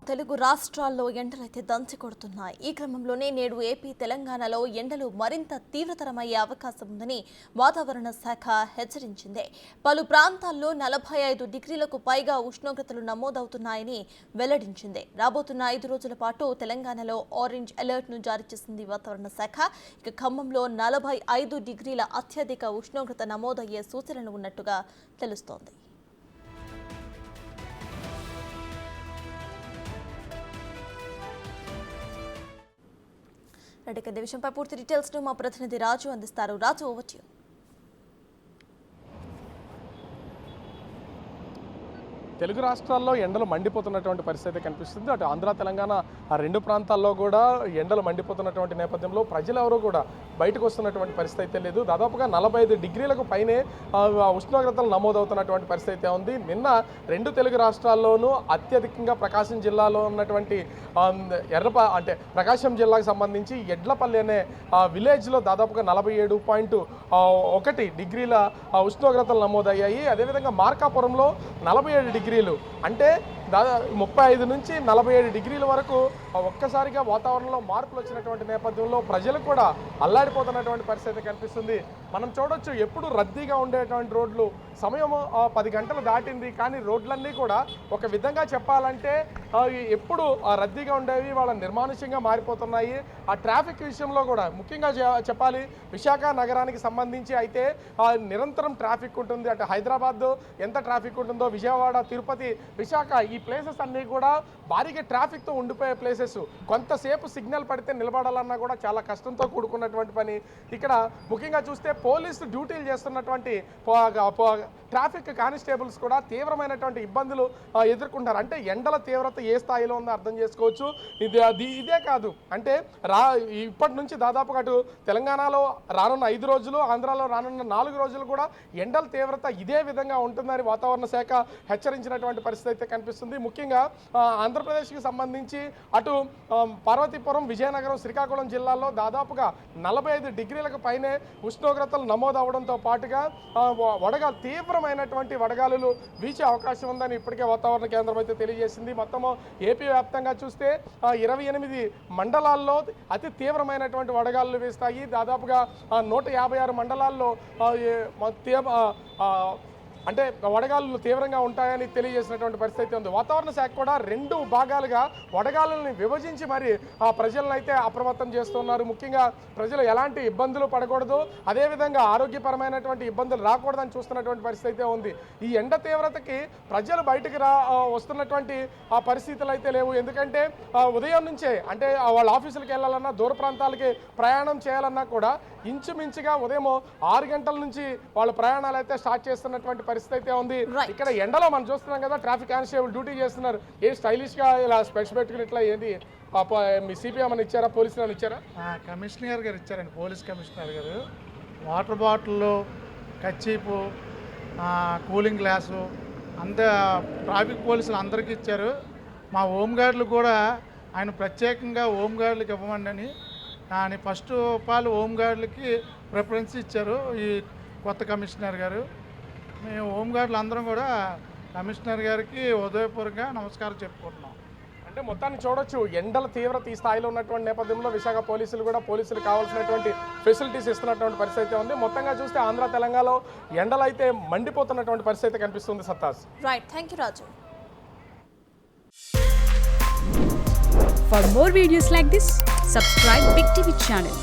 తెలుగు రాష్ట్రాల్లో ఎండలైతే దంచి కొడుతున్నాయి. ఈ క్రమంలోనే నేడు ఏపీ, తెలంగాణలో ఎండలు మరింత తీవ్రతరమయ్యే అవకాశం ఉందని వాతావరణ శాఖ హెచ్చరించింది. పలు ప్రాంతాల్లో 45 డిగ్రీలకు పైగా ఉష్ణోగ్రతలు నమోదవుతున్నాయని వెల్లడించింది. రాబోతున్న 5 రోజుల పాటు తెలంగాణలో ఆరెంజ్ అలర్ట్ ను జారీ చేసింది వాతావరణ శాఖ. ఇక ఖమ్మంలో 45 డిగ్రీల అత్యధిక ఉష్ణోగ్రత నమోదయ్యే సూచనలు ఉన్నట్టుగా తెలుస్తోంది. ఇక విషయంపై పూర్తి డీటెయిల్స్ ను మా ప్రతినిధి రాజు అందిస్తారు. రాజు, ఓవర్ టు యు. తెలుగు రాష్ట్రాల్లో ఎండలు మండిపోతున్నటువంటి పరిస్థితి కనిపిస్తుంది. అటు ఆంధ్ర, తెలంగాణ ఆ రెండు ప్రాంతాల్లో కూడా ఎండలు మండిపోతున్నటువంటి నేపథ్యంలో ప్రజలెవరూ కూడా బయటకు వస్తున్నటువంటి పరిస్థితి అయితే లేదు. దాదాపుగా 45 డిగ్రీలకు పైనే ఉష్ణోగ్రతలు నమోదవుతున్నటువంటి పరిస్థితి ఉంది. నిన్న రెండు తెలుగు రాష్ట్రాల్లోనూ అత్యధికంగా ప్రకాశం జిల్లాలో ఉన్నటువంటి ప్రకాశం జిల్లాకు సంబంధించి ఎడ్లపల్లి అనే విలేజ్లో దాదాపుగా 47.1 డిగ్రీల ఉష్ణోగ్రతలు నమోదయ్యాయి. అదేవిధంగా మార్కాపురంలో 47 డిగ్రీలు, అంటే 35 నుంచి 47 డిగ్రీల వరకు ఒక్కసారిగా వాతావరణంలో మార్పులు వచ్చినటువంటి నేపథ్యంలో ప్రజలు కూడా అల్లాడిపోతున్నటువంటి పరిస్థితి కనిపిస్తుంది. మనం చూడొచ్చు, ఎప్పుడు రద్దీగా ఉండేటువంటి రోడ్లు సమయం 10 గంటలు దాటింది, కానీ రోడ్లన్నీ కూడా ఒక విధంగా చెప్పాలంటే ఎప్పుడు రద్దీగా ఉండేవి వాళ్ళ నిర్మానుష్యంగా మారిపోతున్నాయి. ఆ ట్రాఫిక్ విషయంలో కూడా ముఖ్యంగా చెప్పాలి, విశాఖ నగరానికి సంబంధించి అయితే నిరంతరం ట్రాఫిక్ ఉంటుంది. అటు హైదరాబాద్ ఎంత ట్రాఫిక్ ఉంటుందో, విజయవాడ, తిరుపతి, విశాఖ ఈ ప్లేసెస్ అన్నీ కూడా భారీగా ట్రాఫిక్తో ఉండిపోయే ప్లేసెస్. కొంతసేపు సిగ్నల్ పడితే నిలబడాలన్నా కూడా చాలా కష్టంతో కూడుకున్నటువంటి పని. ఇక్కడ ముఖ్యంగా చూస్తే పోలీసు డ్యూటీలు చేస్తున్నటువంటి ట్రాఫిక్ కానిస్టేబుల్స్ కూడా తీవ్రమైనటువంటి ఇబ్బందులు ఎదుర్కొంటారు. అంటే ఎండల తీవ్రత ఏ స్థాయిలో ఉందో అర్థం చేసుకోవచ్చు. ఇదే కాదు, అంటే ఇప్పటి నుంచి దాదాపుగా అటు తెలంగాణలో రానున్న 5 రోజులు, ఆంధ్రాలో రానున్న 4 రోజులు కూడా ఎండల తీవ్రత ఇదే విధంగా ఉంటుందని వాతావరణ శాఖ హెచ్చరించినటువంటి పరిస్థితి అయితే కనిపిస్తుంది. ముఖ్యంగా ఆంధ్రప్రదేశ్కి సంబంధించి అటు పార్వతీపురం, విజయనగరం, శ్రీకాకుళం జిల్లాల్లో దాదాపుగా 45 డిగ్రీలకు పైనే ఉష్ణోగ్రతలు నమోదవడంతో పాటుగా తీవ్రమైనటువంటి వడగాలులు వీచే అవకాశం ఉందని ఇప్పటికే వాతావరణ కేంద్రం అయితే తెలియజేసింది. మొత్తము ఏపీ వ్యాప్తంగా చూస్తే 28 మండలాల్లో అతి తీవ్రమైనటువంటి వడగాలులు వీస్తాయి. దాదాపుగా 156 మండలాల్లో అంటే వడగాలులు తీవ్రంగా ఉంటాయని తెలియజేసినటువంటి పరిస్థితి ఉంది. వాతావరణ శాఖ కూడా 2 భాగాలుగా వడగాలుల్ని విభజించి మరి ప్రజలను అయితే అప్రమత్తం చేస్తున్నారు. ముఖ్యంగా ప్రజలు ఎలాంటి ఇబ్బందులు పడకూడదు, అదేవిధంగా ఆరోగ్యపరమైనటువంటి ఇబ్బందులు రాకూడదని చూస్తున్నటువంటి పరిస్థితి అయితే ఉంది. ఈ ఎండ తీవ్రతకి ప్రజలు బయటకు వస్తున్నటువంటి పరిస్థితులు అయితే లేవు. ఎందుకంటే ఉదయం నుంచే, అంటే వాళ్ళ ఆఫీసులకు వెళ్ళాలన్నా, దూర ప్రాంతాలకి ప్రయాణం చేయాలన్నా కూడా ఇంచుమించుగా ఉదయం 6 గంటల నుంచి వాళ్ళ ప్రయాణాలు అయితే స్టార్ట్ చేస్తున్నటువంటి పరిస్థితి అయితే ఉంది. ఇక్కడ ఎండలో మనం చూస్తున్నాం కదా, ట్రాఫిక్ కానిస్టేబుల్ డ్యూటీ చేస్తున్నారు. ఏ స్టైలిష్ గా ఇలా స్పెట్స్ పెట్టుకుని ఇట్లా ఏంటి మీ సిపిఎం అని ఇచ్చారా, పోలీసులు అని ఇచ్చారా? కమిషనర్ గారు ఇచ్చారండి, పోలీస్ కమిషనర్ గారు. వాటర్ బాటిల్, కచ్చీపు, కూలింగ్ గ్లాసు అంత ట్రాఫిక్ పోలీసులు అందరికీ ఇచ్చారు. మా హోంగార్డులు కూడా ఆయన ప్రత్యేకంగా హోంగార్డులకు ఇవ్వమండి అని ఫస్ట్ ఆఫ్ ఆల్ హోంగార్డులకి ప్రిఫరెన్స్ ఇచ్చారు ఈ కొత్త కమిషనర్ గారు. మేము హోంగార్డులు అందరం కూడా కమిషనర్ గారికి హృదయపూర్వకంగా నమస్కారం చెప్పుకుంటున్నాం. అంటే మొత్తాన్ని చూడొచ్చు, ఎండల తీవ్రత ఈ స్థాయిలో ఉన్నటువంటి నేపథ్యంలో విశాఖ పోలీసులు కూడా పోలీసులు కావాల్సినటువంటి ఫెసిలిటీస్ ఇస్తున్నటువంటి పరిస్థితి ఉంది. మొత్తంగా చూస్తే ఆంధ్ర, తెలంగాణలో ఎండలు అయితే మండిపోతున్నటువంటి పరిస్థితి కనిపిస్తుంది. సత్తాస్. Right, thank you Raju. For more videos like this, subscribe Big TV channel.